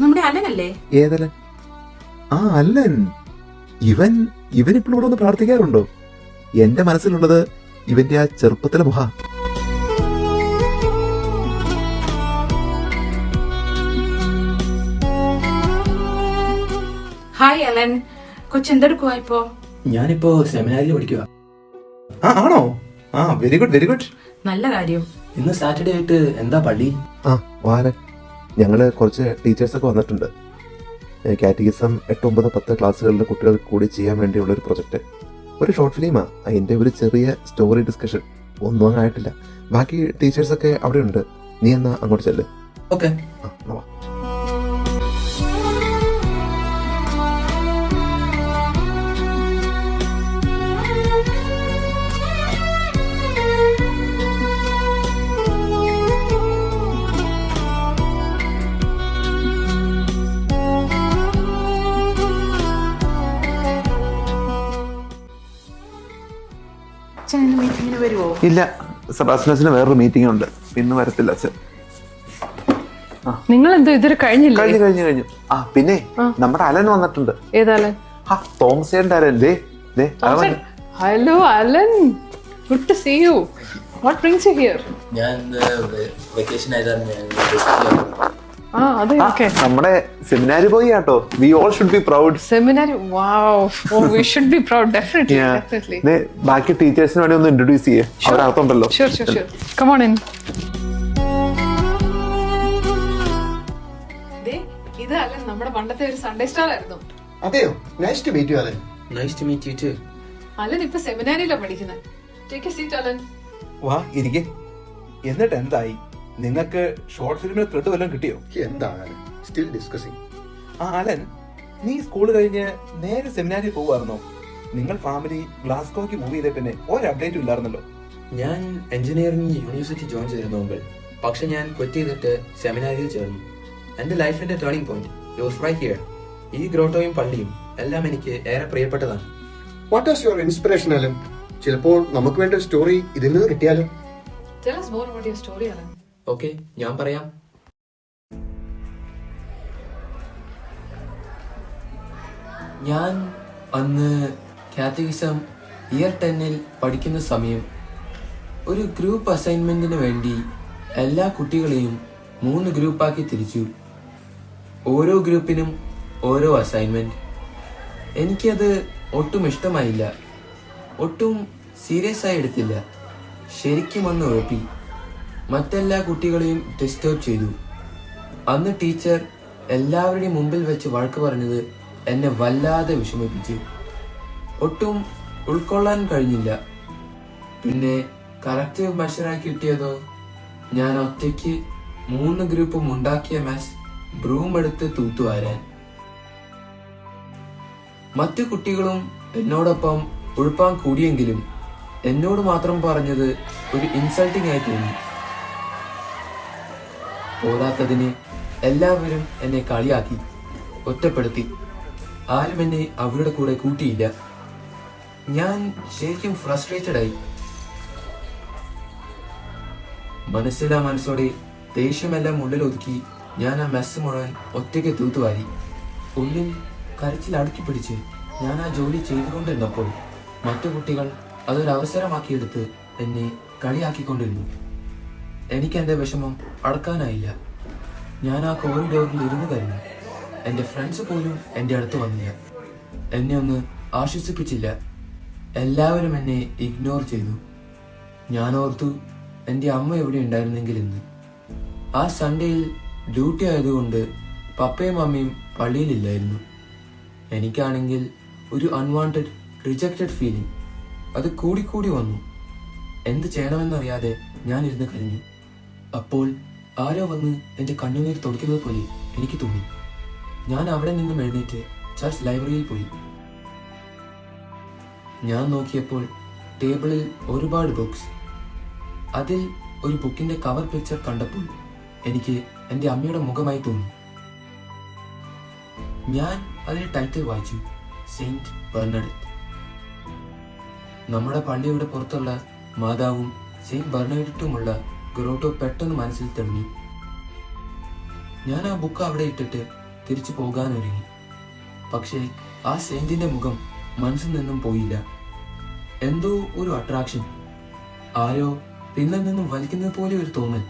നമ്മുടെ അലനല്ലേ? ഏതലൻ? ആ അല്ലൻ. ഇവനിപ്പോഴും ഇവിടെ ഒന്ന് പ്രാർത്ഥിക്കാറുണ്ടോ? എന്റെ മനസ്സിലുള്ളത് ഇവന്റെ ആ ചെറുപ്പത്തിലെ മുഖ. ഹായ് അലൻ, കൊച്ചെന്തെടുക്കുവാ ഇപ്പോ? ഞാനിപ്പോ സെമിനാരിൽ പഠിക്കുക. ആണോ? ആ വെരി ഗുഡ് വെരി ഗുഡ്. നല്ല കാര്യം. ഇന്ന് സാറ്റർഡേ ആയിട്ട് എന്താ പള്ളി? ആ വാലൻ, ഞങ്ങള് കുറച്ച് ടീച്ചേഴ്സൊക്കെ വന്നിട്ടുണ്ട്. കാറ്റഗിസം 8, 9, 10 ക്ലാസ്സുകളിലെ കുട്ടികൾക്ക് കൂടി ചെയ്യാൻ വേണ്ടിയുള്ള ഒരു പ്രൊജക്റ്റ്, ഒരു ഷോർട്ട് ഫിലിമാ. അതിന്റെ ഒരു ചെറിയ സ്റ്റോറി ഡിസ്കഷൻ. ഒന്നും അങ്ങ് ആയിട്ടില്ല. ബാക്കി ടീച്ചേഴ്സൊക്കെ അവിടെ ഉണ്ട്. നീ എന്നാ അങ്ങോട്ട് ചെല്ല്. ഓക്കെ. വാ. മീറ്റിങ്ങിന് വരുവോ? ഇല്ല, സെബാസ്റ്റ്യന് വേറൊരു മീറ്റിംഗ് ഉണ്ട്. ഇന്ന് വരത്തില്ല അച്ഛൻ. നിങ്ങൾ എന്തോ ഇതൊരു കഴിഞ്ഞില്ലേ? കഴിഞ്ഞു. ആ പിന്നെ നമ്മുടെ അലൻ വന്നിട്ടുണ്ട്. ഏതലൻ? തോമസേന്റെ Alan. Hello Alan, good to see you. What brings you here? ഞാൻ വെക്കേഷൻ അതെ, ഓക്കേ. നമ്മുടെ സെമിനാരി പോയി കേട്ടോ. We all should be proud. സെമിനാരി, wow. Oh, we should be proud. Definitely. ബാക്കി ടീച്ചേഴ്സിന് വേണ്ടി ഒന്ന് ഇൻട്രൊഡ്യൂസ് ചെയ്യേ. അവരകത്തുണ്ടല്ലോ. ഷുവർ. Come on in. ഇത് അലൻ, നമ്മുടെ പണ്ടത്തെ ഒരു സൺഡേ സ്റ്റാർ ആയിരുന്നു. അതെയോ? Nice to meet you Alan. Nice to meet you too. Alan ഇപ്പൊ സെമിനാരിയിലാണ് പഠിക്കുന്നത്. Take a seat Alan. വാ ഇരിക്കെ. എന്നിട്ട് എന്തായി? നിങ്ങൾക്ക് ഷോർട്ട് ഫിലിമിന് ത്രെഡ് വല്ലതും കിട്ടിയോ? എന്താണ് സ്റ്റിൽ ഡിസ്കസിങ്. അലൻ, നീ സ്കൂൾ കഴിഞ്ഞ് നേരെ സെമിനാരിൽ പോവായിരുന്നോ? നിങ്ങൾ ഫാമിലി ഗ്ലാസ്കോയ്ക്ക് മൂവ് ചെയ്ത പിന്നെ ഒരു അപ്ഡേറ്റും ഇല്ലായിരുന്നല്ലോ. ഞാൻ എഞ്ചിനീയറിംഗ് യൂണിവേഴ്സിറ്റി ജോയിൻ ചെയ്തിരുന്നു മുമ്പ്. പക്ഷെ ഞാൻ ക്വിറ്റ് ചെയ്തിട്ട് സെമിനാരിയിൽ ചേർന്നു. എന്റെ ലൈഫിന്റെ turning point was right here. ഈ ഗ്രോട്ടോയും പള്ളിയും എല്ലാം എനിക്ക് ഏറെ പ്രിയപ്പെട്ടതാണ്. What is your inspiration Alan? ചിലപ്പോൾ നമുക്ക് വേണ്ട ഒരു സ്റ്റോറി ഇതിൽ നിന്ന് കിട്ടിയാലോ? Tell us more about your story, Alan. Okay, ഞാൻ പറയാം. ഞാൻ അന്ന് കാറ്റഗിസം ഇയർ 10 പഠിക്കുന്ന സമയം ഒരു ഗ്രൂപ്പ് അസൈൻമെന്റിന് വേണ്ടി എല്ലാ കുട്ടികളെയും 3 ഗ്രൂപ്പാക്കി തിരിച്ചു. ഓരോ ഗ്രൂപ്പിനും ഓരോ അസൈൻമെന്റ്. എനിക്കത് ഒട്ടും ഇഷ്ടമായില്ല. ഒട്ടും സീരിയസ് ആയി എടുത്തില്ല. ശരിക്കും ഒന്ന് ഉഴപ്പി. മറ്റെല്ലാ കുട്ടികളെയും ഡിസ്റ്റർബ് ചെയ്തു. അന്ന് ടീച്ചർ എല്ലാവരുടെയും മുമ്പിൽ വെച്ച് വഴക്ക് പറഞ്ഞത് എന്നെ വല്ലാതെ വിഷമിപ്പിച്ചു. ഒട്ടും ഉൾക്കൊള്ളാൻ കഴിഞ്ഞില്ല. പിന്നെ കറക്റ്റീവ് മെഷറായി കിട്ടിയതോ, ഞാൻ ഒറ്റയ്ക്ക് 3 ഗ്രൂപ്പും ഉണ്ടാക്കിയ മെസ് ബ്രൂം എടുത്ത് തൂത്തുവാരാൻ. മറ്റു കുട്ടികളും എന്നോടൊപ്പം ഉഴുപ്പാൻ കൂടിയെങ്കിലും എന്നോട് മാത്രം പറഞ്ഞത് ഒരു ഇൻസൾട്ടിംഗ് ആയി തോന്നി. പോരാത്തതിന് എല്ലാവരും എന്നെ കളിയാക്കി, ഒറ്റപ്പെടുത്തി. ആരും എന്നെ അവരുടെ കൂടെ കൂട്ടിയില്ല. ഞാൻ ശരിക്കും ഫ്രസ്ട്രേറ്റഡ് ആയി. മനസ്സോടെ ദേഷ്യമെല്ലാം ഉള്ളിലൊതുക്കി ഞാൻ ആ മെസ്സ് മുഴുവൻ ഒറ്റയ്ക്ക് തൂത്തുവാരി. ഉള്ളിൽ കരച്ചിൽ അടുക്കി പിടിച്ച് ഞാൻ ആ ജോലി ചെയ്തുകൊണ്ടിരുന്നപ്പോൾ മറ്റു കുട്ടികൾ അതൊരവസരമാക്കിയെടുത്ത് എന്നെ കളിയാക്കിക്കൊണ്ടിരുന്നു. എനിക്ക് എൻ്റെ വിഷമം അടക്കാനായില്ല. ഞാൻ ആ കോറിഡോറിൽ ഇരുന്ന് കരഞ്ഞു. എൻ്റെ ഫ്രണ്ട്സ് പോലും എൻ്റെ അടുത്ത് വന്നില്ല. എന്നെ ഒന്ന് ആശ്വസിപ്പിച്ചില്ല. എല്ലാവരും എന്നെ ഇഗ്നോർ ചെയ്തു. ഞാൻ ഓർത്തു, എൻ്റെ അമ്മ എവിടെ ഉണ്ടായിരുന്നെങ്കിൽ എന്ന്. ആ സൺഡേയിൽ ഡ്യൂട്ടി ആയതുകൊണ്ട് പപ്പയും അമ്മയും പള്ളിയിലില്ലായിരുന്നു. എനിക്കാണെങ്കിൽ ഒരു അൺവാണ്ടഡ് റിജക്റ്റഡ് ഫീലിംഗ്. അത് കൂടിക്കൂടി വന്നു. എന്ത് ചെയ്യണമെന്നറിയാതെ ഞാൻ ഇരുന്ന് കരഞ്ഞു. അപ്പോൾ ആരോ വന്ന് എൻ്റെ കണ്ണുനീർ തുടയ്ക്കുന്നത് പോലെ എനിക്ക് തോന്നി. ഞാൻ അവിടെ നിന്നും എഴുന്നേറ്റ് ചർച്ച് ലൈബ്രറിയിൽ പോയി. ഞാൻ നോക്കിയപ്പോൾ ടേബിളിൽ ഒരുപാട് ബുക്സ്. അതിൽ ഒരു ബുക്കിന്റെ കവർ പിക്ചർ കണ്ടപ്പോൾ എനിക്ക് എൻ്റെ അമ്മയുടെ മുഖമായി തോന്നി. ഞാൻ അതിന്റെ ടൈറ്റിൽ വായിച്ചു, സെയിന്റ് ബെർണഡിറ്റ്. നമ്മുടെ പള്ളിയുടെ പുറത്തുള്ള മാതാവും സെയിന്റ് ബെർണഡിറ്റുമുള്ള ഗ്രോട്ടോ പെട്ടെന്ന് മനസ്സിൽ തെളിഞ്ഞു. ഞാൻ ആ ബുക്ക് അവിടെ ഇട്ടിട്ട് തിരിച്ചു പോകാനൊരുങ്ങി. പക്ഷേ ആ സെയിന്റിന്റെ മുഖം മനസ്സിൽ നിന്നും പോയില്ല. എന്തോ ഒരു അട്രാക്ഷൻ, ആരോ പിന്നിൽ നിന്നും വലിക്കുന്നത് പോലെ ഒരു തോന്നൽ.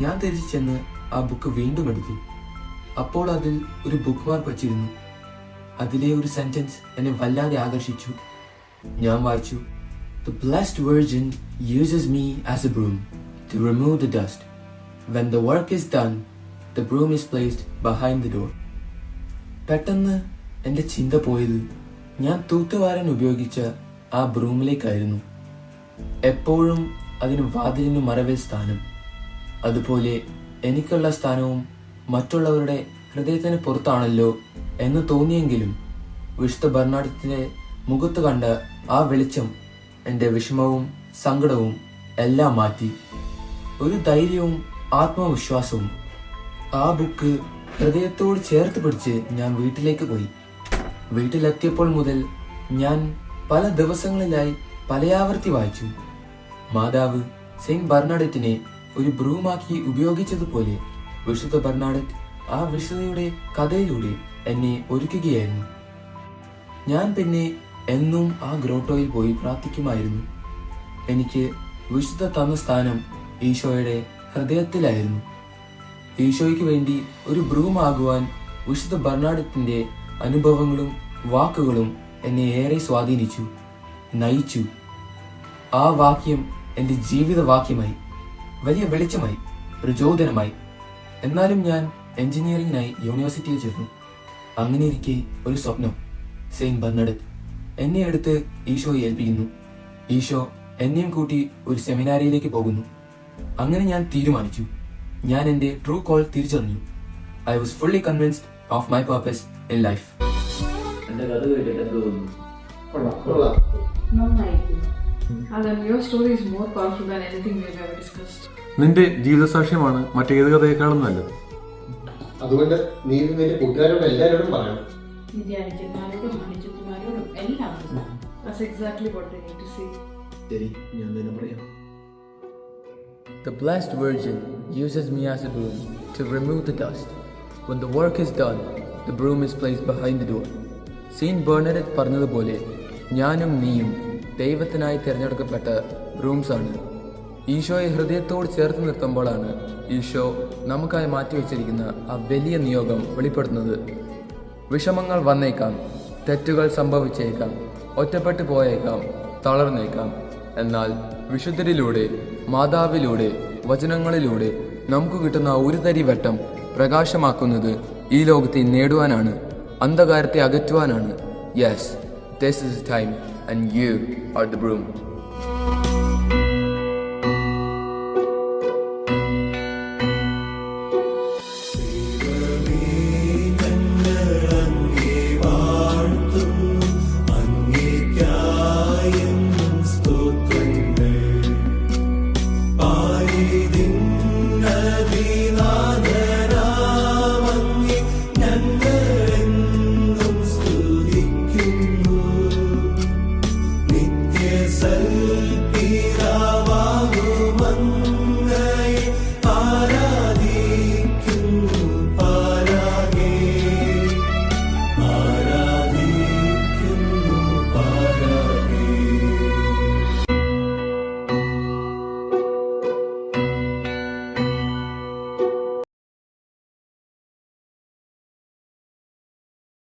ഞാൻ തിരിച്ചു ചെന്ന് ആ ബുക്ക് വീണ്ടും എടുത്തു. അപ്പോൾ അതിൽ ഒരു ബുക്ക് മാർക്ക് വച്ചിരുന്നു. അതിലെ ഒരു സെന്റൻസ് എന്നെ വല്ലാതെ ആകർഷിച്ചു. ഞാൻ വായിച്ചു, "The blessed virgin uses me as a broom to remove the dust. When the work is done, the broom is placed behind the door." പെട്ടെന്ന് എൻ്റെ ചിന്ത പോയത് ഞാൻ തൂത്തുവാരാൻ ഉപയോഗിച്ച ആ ബ്രൂമിലേക്കായിരുന്നു. എപ്പോഴും അതിന് വാതിലിന് മറവിൽ സ്ഥാനം. അതുപോലെ എനിക്കുള്ള സ്ഥാനവും മറ്റുള്ളവരുടെ ഹൃദയത്തിന് പുറത്താണല്ലോ എന്ന് തോന്നിയെങ്കിലും വിശുദ്ധ ബർണാഡത്തിന്റെ മുഖത്ത് കണ്ട ആ വെളിച്ചം എൻ്റെ വിഷമവും സങ്കടവും എല്ലാം മാറ്റി. ഒരു ധൈര്യവും ആത്മവിശ്വാസവും. ആ ബുക്ക് ഹൃദയത്തോട് ചേർത്ത് പിടിച്ച് ഞാൻ വീട്ടിലേക്ക് പോയി. വീട്ടിലെത്തിയപ്പോൾ മുതൽ ഞാൻ പല ദിവസങ്ങളിലായി പലയാവർത്തി വായിച്ചു. മാതാവ് സെയിന്റ് ബർണാഡറ്റിനെ ഒരു ബ്രൂമാക്കി ഉപയോഗിച്ചതുപോലെ വിശുദ്ധ ബർണാഡറ്റ് ആ വിശുദ്ധയുടെ കഥയിലൂടെ എന്നെ ഒരുക്കുകയായിരുന്നു. ഞാൻ പിന്നെ എന്നും ആ ഗ്രോട്ടോയിൽ പോയി പ്രാർത്ഥിക്കുമായിരുന്നു. എനിക്ക് വിശുദ്ധ തന്ന സ്ഥാനം ഈശോയുടെ ഹൃദയത്തിലായിരുന്നു. ഈശോയ്ക്ക് വേണ്ടി ഒരു ബ്രൂമാകുവാൻ വിശുദ്ധ ബർണാഡത്തിന്റെ അനുഭവങ്ങളും വാക്കുകളും എന്നെ ഏറെ സ്വാധീനിച്ചു, നയിച്ചു. ആ വാക്യം എൻ്റെ ജീവിതവാക്യമായി, വലിയ വെളിച്ചമായി, പ്രചോദനമായി. എന്നാലും ഞാൻ എഞ്ചിനീയറിംഗിനായി യൂണിവേഴ്സിറ്റിയിൽ ചേർന്നു. അങ്ങനെയിരിക്കെ ഒരു സ്വപ്നം. സെയിന്റ് ബർണാഡറ്റ് എന്നെ എടുത്ത് ഈശോയെ ഏൽപ്പിക്കുന്നു. ഈശോ എന്നെയും കൂട്ടി ഒരു സെമിനാരിയിലേക്ക് പോകുന്നു. അങ്ങനെ ഞാൻ തീരുമാനിച്ചു. ഞാൻ എൻ്റെ ട്രൂ കോൾ തിരിച്ചറിഞ്ഞു. I was fully convinced of my purpose in life. എൻ്റെ കഥ കേട്ടിട്ട് എന്ത് തോന്നുന്നു? Alan, your story is more powerful than anything we've ever discussed. നിന്റെ ജീവിതസാക്ഷ്യമാണ് മറ്റേത് കഥയെക്കാളും നല്ലത്. അതുകൊണ്ട് നീ ഇത് നിന്റെ കൂട്ടുകാരോട് എല്ലാവരോടും പറയണം. നിത്യാനിത്യന്മാരോടും മണിച്ചുമാരോടും എല്ലാവരും. That's exactly what they need to see. ശരി, ഞാൻ തന്നെ പറയാം. The blessed virgin uses me as a broom to remove the dust. When the work is done, the broom is placed behind the door. Saint Bernadette പറഞ്ഞതുപോലെ ഞാനും നീയും ദൈവത്തിനായി തിരഞ്ഞെടുക്കപ്പെട്ട ബ്രൂംസാണ്. ഈശോയെ ഹൃദയത്തോട് ചേർത്ത് നിർത്തുമ്പോഴാണ് ഈശോ നമുക്കായി മാറ്റിവെച്ചിരിക്കുന്ന ആ വലിയ നിയോഗം വെളിപ്പെടുത്തുന്നത്. വിഷമങ്ങൾ വന്നേക്കാം, തെറ്റുകൾ സംഭവിച്ചേക്കാം, ഒറ്റപ്പെട്ടു പോയേക്കാം, തളർന്നേക്കാം. എന്നാൽ വിശുദ്ധരിലൂടെ, മാതാവിലൂടെ, വചനങ്ങളിലൂടെ നമുക്ക് കിട്ടുന്ന ഒരു തരി വെട്ടം പ്രകാശമാക്കുന്നത് ഈ ലോകത്തെ നേടുവാനാണ്, അന്ധകാരത്തെ അകറ്റുവാനാണ്. Yes, this is the time and you are the broom. ഞങ്ങളാ